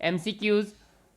MCQs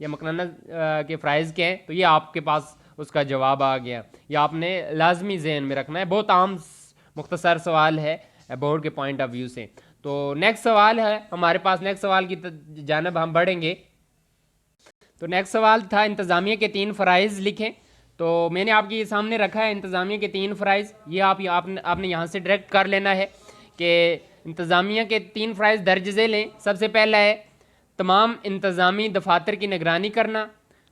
یا مقننہ کے فرائض کیا ہیں، تو یہ آپ کے پاس اس کا جواب آ گیا. یہ آپ نے لازمی ذہن میں رکھنا ہے. بہت عام مختصر سوال ہے بورڈ کے پوائنٹ آف ویو سے. تو نیکسٹ سوال ہے ہمارے پاس. نیکسٹ سوال کی جانب ہم بڑھیں گے. تو نیکسٹ سوال تھا انتظامیہ کے 3 فرائض لکھیں. تو میں نے آپ کے سامنے رکھا ہے انتظامیہ کے 3 فرائض. یہ آپ نے یہاں سے ڈائریکٹ کر لینا ہے کہ انتظامیہ کے 3 فرائض درج ذیل لیں. سب سے پہلا ہے تمام انتظامی دفاتر کی نگرانی کرنا.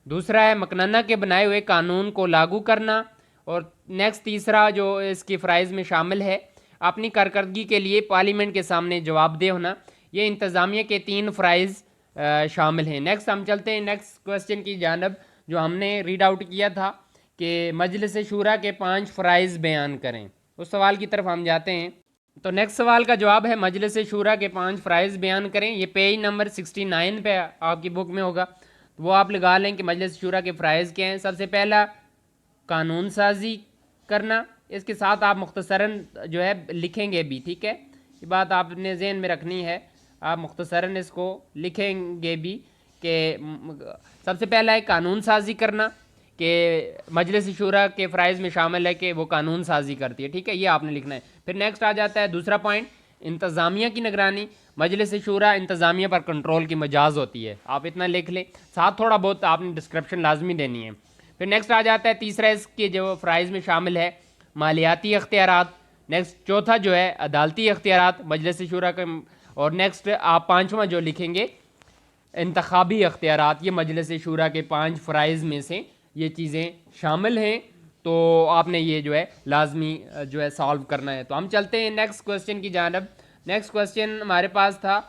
دوسرا ہے مقننہ کے بنائے ہوئے قانون کو لاگو کرنا. اور نیکسٹ تیسرا جو اس کی فرائض میں شامل ہے اپنی کارکردگی کے لیے پارلیمنٹ کے سامنے جواب دہ ہونا. یہ انتظامیہ کے 3 فرائض شامل ہیں. نیکسٹ ہم چلتے ہیں نیکسٹ کوسچن کی جانب جو ہم نے ریڈ آؤٹ کیا تھا کہ مجلس شورا کے 5 فرائض بیان کریں. اس سوال کی طرف ہم جاتے ہیں. تو نیکسٹ سوال کا جواب ہے مجلس شورا کے 5 فرائض بیان کریں. یہ پیج نمبر 69 پہ آپ کی بک میں ہوگا. وہ آپ لگا لیں کہ مجلس شورا کے فرائض کیا ہیں. سب سے پہلا قانون سازی کرنا. اس کے ساتھ آپ مختصراً جو ہے لکھیں گے بھی, ٹھیک ہے, یہ بات آپ نے ذہن میں رکھنی ہے. آپ مختصراً اس کو لکھیں گے بھی کہ سب سے پہلا ہے قانون سازی کرنا, کہ مجلس شورا کے فرائض میں شامل ہے کہ وہ قانون سازی کرتی ہے, ٹھیک ہے, یہ آپ نے لکھنا ہے. پھر نیکسٹ آ جاتا ہے دوسرا پوائنٹ انتظامیہ کی نگرانی. مجلس شورا انتظامیہ پر کنٹرول کی مجاز ہوتی ہے, آپ اتنا لکھ لیں. ساتھ تھوڑا بہت آپ نے ڈسکرپشن لازمی دینی ہے. پھر نیکسٹ آ جاتا ہے تیسرا اس کے جو فرائض میں شامل ہے مالیاتی اختیارات. نیکسٹ چوتھا جو ہے عدالتی اختیارات مجلس شورا کے. اور نیکسٹ آپ پانچواں جو لکھیں گے انتخابی اختیارات. یہ مجلس شورا کے 5 فرائض میں سے یہ چیزیں شامل ہیں, تو آپ نے یہ جو ہے لازمی جو ہے سالو کرنا ہے. تو ہم چلتے ہیں نیکسٹ کوسچن کی جانب. نیکسٹ کوسچن ہمارے پاس تھا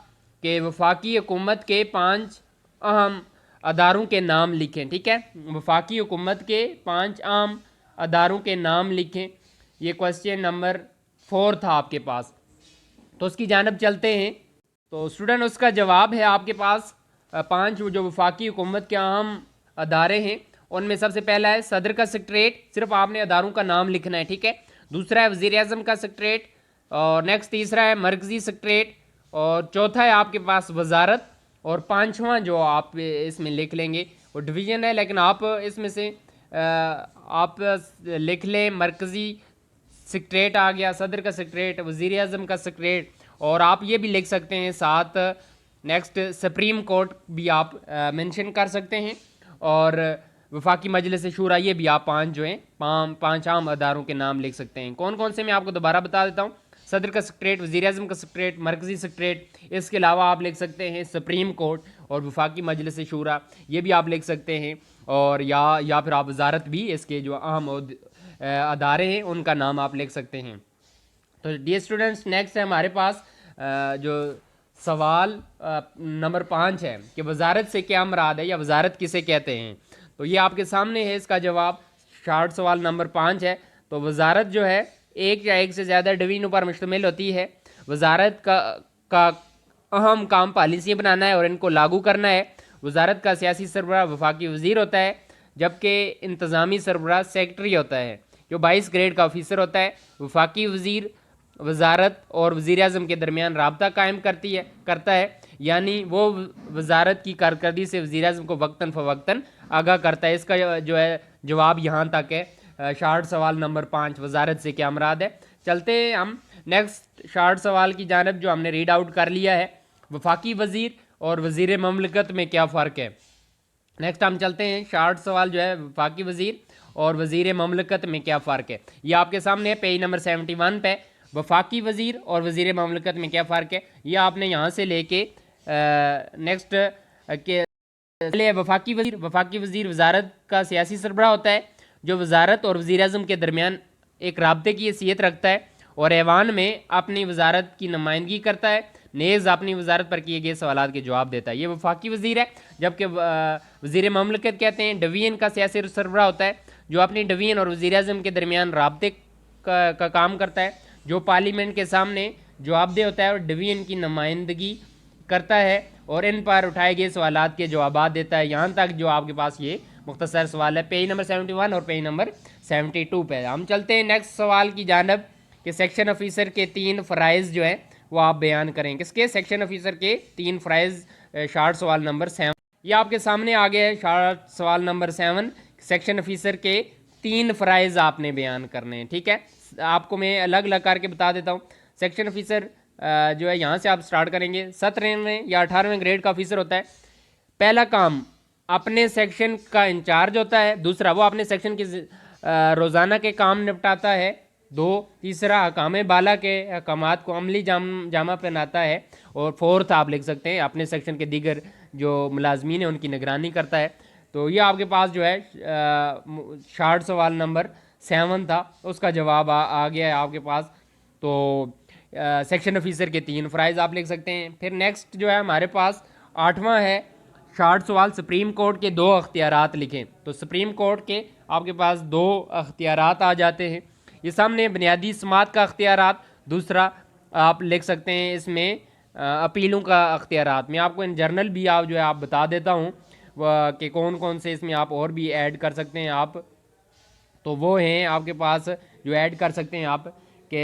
کہ وفاقی حکومت کے 5 اہم اداروں کے نام لکھیں, ٹھیک ہے, وفاقی حکومت کے 5 اہم اداروں کے نام لکھیں. یہ کوسچن نمبر 4 تھا آپ کے پاس, تو اس کی جانب چلتے ہیں. تو اسٹوڈنٹ اس کا جواب ہے آپ کے پاس 5 جو وفاقی حکومت کے اہم ادارے ہیں ان میں سب سے پہلا ہے صدر کا سیکریٹریٹ. صرف آپ نے اداروں کا نام لکھنا ہے, ٹھیک ہے. دوسرا ہے وزیر اعظم کا سیکریٹریٹ. اور نیکسٹ تیسرا ہے مرکزی سیکریٹریٹ. اور چوتھا ہے آپ کے پاس وزارت. اور پانچواں جو آپ اس میں لکھ لیں گے وہ ڈویژن ہے, لیکن آپ اس میں سے آپ لکھ لیں مرکزی سیکریٹریٹ آ گیا, صدر کا سیکریٹریٹ, وزیر اعظم کا سیکریٹریٹ. اور آپ یہ بھی لکھ سکتے ہیں ساتھ نیکسٹ سپریم کورٹ بھی آپ مینشن کر سکتے ہیں. اور وفاقی مجلس شورا, یہ بھی آپ 5 جو ہیں 5 عام اداروں کے نام لکھ سکتے ہیں. کون کون سے میں آپ کو دوبارہ بتا دیتا ہوں. صدر کا سیکریٹریٹ, وزیر اعظم کا سیکریٹریٹ, مرکزی سیکریٹریٹ. اس کے علاوہ آپ لکھ سکتے ہیں سپریم کورٹ اور وفاقی مجلس شورا, یہ بھی آپ لکھ سکتے ہیں. اور یا پھر آپ وزارت بھی, اس کے جو اہم ادارے ہیں ان کا نام آپ لکھ سکتے ہیں. تو ڈیئر اسٹوڈنٹس نیکسٹ ہے ہمارے پاس جو سوال نمبر 5 ہے کہ وزارت سے کیا مراد ہے یا وزارت کسے کہتے ہیں. تو یہ آپ کے سامنے ہے اس کا جواب. شارٹ سوال نمبر 5 ہے. تو وزارت جو ہے ایک یا ایک سے زیادہ ڈویژنوں پر مشتمل ہوتی ہے. وزارت کا اہم کام پالیسی بنانا ہے اور ان کو لاگو کرنا ہے. وزارت کا سیاسی سربراہ وفاقی وزیر ہوتا ہے, جبکہ انتظامی سربراہ سیکرٹری ہوتا ہے جو 22 گریڈ کا آفیسر ہوتا ہے. وفاقی وزیر وزارت اور وزیر اعظم کے درمیان رابطہ قائم کرتا ہے, یعنی وہ وزارت کی کارکردگی سے وزیر اعظم کو وقتاً فوقتاً آگاہ کرتا ہے. اس کا جو ہے جواب یہاں تک ہے. شارٹ سوال نمبر 5 وزارت سے کیا مراد ہے. چلتے ہیں ہم نیکسٹ شارٹ سوال کی جانب جو ہم نے ریڈ آؤٹ کر لیا ہے, وفاقی وزیر اور وزیر مملکت میں کیا فرق ہے. نیکسٹ ہم چلتے ہیں شارٹ سوال جو ہے وفاقی وزیر اور وزیر مملکت میں کیا فرق ہے. یہ آپ کے سامنے ہے پیج نمبر 71 پہ. وفاقی وزیر اور وزیر مملکت میں کیا فرق ہے, یہ آپ نے یہاں سے لے کے نیکسٹ کے وفاقی وزیر وزارت کا سیاسی سربراہ ہوتا ہے جو وزارت اور وزیر اعظم کے درمیان ایک رابطے کی حیثیت رکھتا ہے اور ایوان میں اپنی وزارت کی نمائندگی کرتا ہے, نیز اپنی وزارت پر کیے گئے سوالات کے جواب دیتا ہے. یہ وفاقی وزیر ہے. جبکہ وزیر مملکت کہتے ہیں ڈویژن کا سیاسی سربراہ ہوتا ہے جو اپنی ڈویژن اور وزیر اعظم کے درمیان رابطے کا کام کرتا ہے, جو پارلیمنٹ کے سامنے جواب دہ ہوتا ہے اور ڈویژن کی نمائندگی کرتا ہے اور ان پر اٹھائے گئے سوالات کے جوابات دیتا ہے. یہاں تک جو آپ کے پاس یہ مختصر سوال ہے پیج نمبر 71 اور پیج نمبر 72 پہ. ہم چلتے ہیں نیکسٹ سوال کی جانب کہ سیکشن آفیسر کے 3 فرائض جو ہیں وہ آپ بیان کریں. کس کے؟ سیکشن آفیسر کے 3 فرائض. شارٹ سوال نمبر 7. یہ آپ کے سامنے آ گیا ہے شارٹ سوال نمبر 7 سیکشن آفیسر کے 3 فرائض آپ نے بیان کرنے ہیں. ٹھیک ہے, آپ کو میں الگ الگ کر کے بتا دیتا ہوں. سیکشن آفیسر جو ہے یہاں سے آپ سٹارٹ کریں گے. 17ویں یا 18ویں گریڈ کا آفیسر ہوتا ہے. پہلا کام اپنے سیکشن کا انچارج ہوتا ہے. دوسرا وہ اپنے سیکشن کی روزانہ کے کام نپٹاتا ہے. تیسرا حکام بالا کے احکامات کو عملی جامہ پہناتا ہے. اور 4 آپ لکھ سکتے ہیں اپنے سیکشن کے دیگر جو ملازمین ہیں ان کی نگرانی کرتا ہے. تو یہ آپ کے پاس جو ہے شارٹ سوال نمبر 7 تھا, اس کا جواب آ گیا ہے آپ کے پاس. تو سیکشن آفیسر کے 3 فرائض آپ لکھ سکتے ہیں. پھر نیکسٹ جو ہے ہمارے پاس 8واں ہے شارٹ سوال سپریم کورٹ کے 2 اختیارات لکھیں. تو سپریم کورٹ کے آپ کے پاس 2 اختیارات آ جاتے ہیں. یہ سامنے بنیادی سماعت کا اختیارات, دوسرا آپ لکھ سکتے ہیں اس میں اپیلوں کا اختیارات. میں آپ کو ان جرنل بھی آپ جو ہے آپ بتا دیتا ہوں کہ کون کون سے اس میں آپ اور بھی ایڈ کر سکتے ہیں آپ. تو وہ ہیں آپ کے پاس جو ایڈ کر سکتے ہیں آپ کہ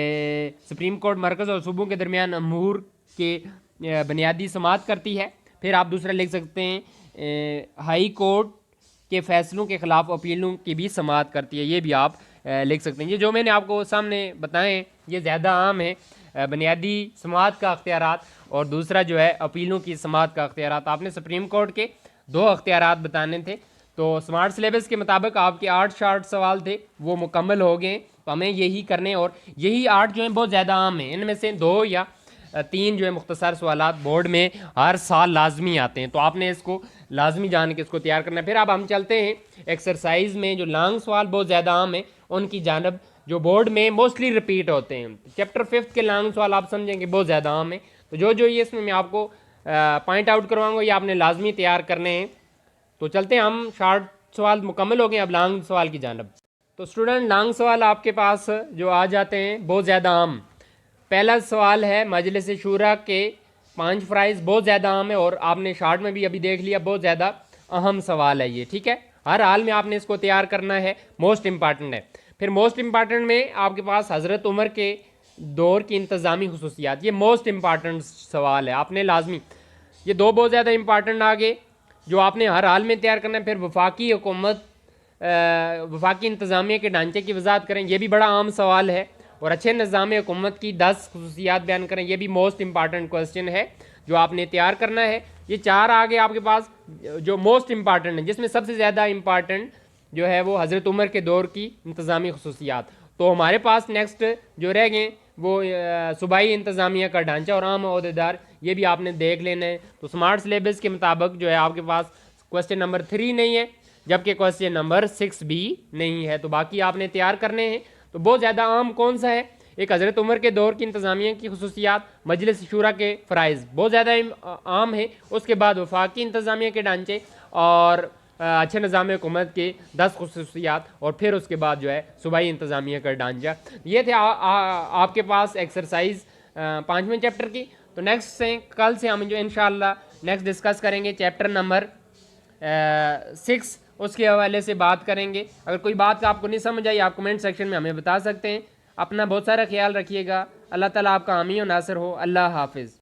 سپریم کورٹ مرکز اور صوبوں کے درمیان امور کے بنیادی سماعت کرتی ہے. پھر آپ دوسرا لکھ سکتے ہیں ہائی کورٹ کے فیصلوں کے خلاف اپیلوں کی بھی سماعت کرتی ہے. یہ بھی آپ لکھ سکتے ہیں. یہ جو میں نے آپ کو سامنے بتائیں یہ زیادہ عام ہے, بنیادی سماعت کا اختیارات اور دوسرا جو ہے اپیلوں کی سماعت کا اختیارات. آپ نے سپریم کورٹ کے 2 اختیارات بتانے تھے. تو سمارٹ سلیبس کے مطابق آپ کے 8 شارٹ سوال تھے وہ مکمل ہو گئے. تو ہمیں یہی کرنے, اور یہی 8 جو ہیں بہت زیادہ عام ہیں. ان میں سے 2 یا 3 جو ہے مختصر سوالات بورڈ میں ہر سال لازمی آتے ہیں. تو آپ نے اس کو لازمی جان کے اس کو تیار کرنا ہے. پھر اب ہم چلتے ہیں ایکسرسائز میں. جو لانگ سوال بہت زیادہ عام ہیں ان کی جانب جو بورڈ میں موسٹلی ریپیٹ ہوتے ہیں. چیپٹر 5 کے لانگ سوال آپ سمجھیں گے بہت زیادہ عام ہیں. تو جو یہ اس میں آپ کو پوائنٹ آؤٹ کرواؤں گا یہ آپ نے لازمی تیار کرنے ہیں. تو چلتے ہیں, ہم شارٹ سوال مکمل ہو گئے, اب لانگ سوال کی جانب. تو اسٹوڈنٹ لانگ سوال آپ کے پاس جو آ جاتے ہیں بہت زیادہ عام. پہلا سوال ہے مجلس شورا کے 5 فرائض, بہت زیادہ عام ہے اور آپ نے شارٹ میں بھی ابھی دیکھ لیا بہت زیادہ اہم سوال ہے یہ. ٹھیک ہے, ہر حال میں آپ نے اس کو تیار کرنا ہے, موسٹ امپارٹنٹ ہے. پھر موسٹ امپارٹنٹ میں آپ کے پاس حضرت عمر کے دور کی انتظامی خصوصیات, یہ موسٹ امپارٹنٹ سوال ہے, آپ نے لازمی یہ 2 بہت زیادہ امپارٹنٹ آگے جو آپ نے ہر حال میں تیار کرنا ہے. پھر وفاقی حکومت وفاقی انتظامیہ کے ڈھانچے کی وضاحت کریں, یہ بھی بڑا عام سوال ہے. اور اچھے نظام حکومت کی 10 خصوصیات بیان کریں, یہ بھی موسٹ امپارٹنٹ کوسچن ہے جو آپ نے تیار کرنا ہے. یہ 4 آگے آپ کے پاس جو موسٹ امپارٹنٹ ہیں, جس میں سب سے زیادہ امپارٹنٹ جو ہے وہ حضرت عمر کے دور کی انتظامی خصوصیات. تو ہمارے پاس نیکسٹ جو رہ گئے وہ صوبائی انتظامیہ کا ڈھانچہ اور عام عہدیدار, یہ بھی آپ نے دیکھ لینا ہے. تو سمارٹ سلیبس کے مطابق جو ہے آپ کے پاس کوسچن نمبر 3 نہیں ہے جبکہ کوسچن نمبر 6 بھی نہیں ہے. تو باقی آپ نے تیار کرنے ہیں. تو بہت زیادہ عام کون سا ہے, ایک حضرت عمر کے دور کی انتظامیہ کی خصوصیات, مجلس شورا کے فرائض بہت زیادہ عام ہے. اس کے بعد وفاقی انتظامیہ کے ڈھانچے اور اچھے نظام حکومت کے 10 خصوصیات, اور پھر اس کے بعد جو ہے صوبائی انتظامیہ کا ڈھانچہ. یہ تھے آپ کے پاس ایکسرسائز 5ویں چیپٹر کی. تو نیکسٹ سے کل سے ہم جو انشاءاللہ نیکسٹ ڈسکس کریں گے چیپٹر نمبر 6, اس کے حوالے سے بات کریں گے. اگر کوئی بات آپ کو نہیں سمجھ آئی آپ کمنٹ سیکشن میں ہمیں بتا سکتے ہیں. اپنا بہت سارا خیال رکھیے گا. اللہ تعالیٰ آپ کا حامی و ناصر ہو. اللہ حافظ.